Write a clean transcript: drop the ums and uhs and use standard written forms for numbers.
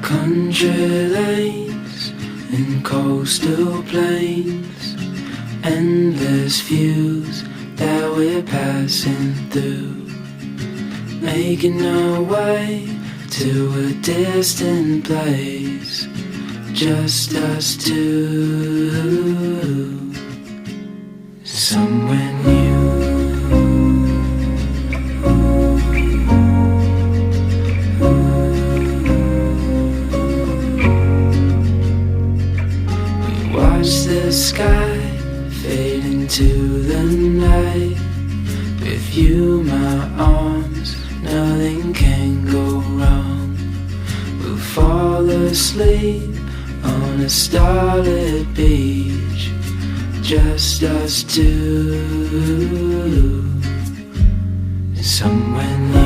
Country lanes and coastal plains, endless views that we're passing through, making our way to a distant place, just us two, somewhere new. Watch the sky fade into the night. With you, my arms, nothing can go wrong. We'll fall asleep on a starlit beach, just us two, somewhere new.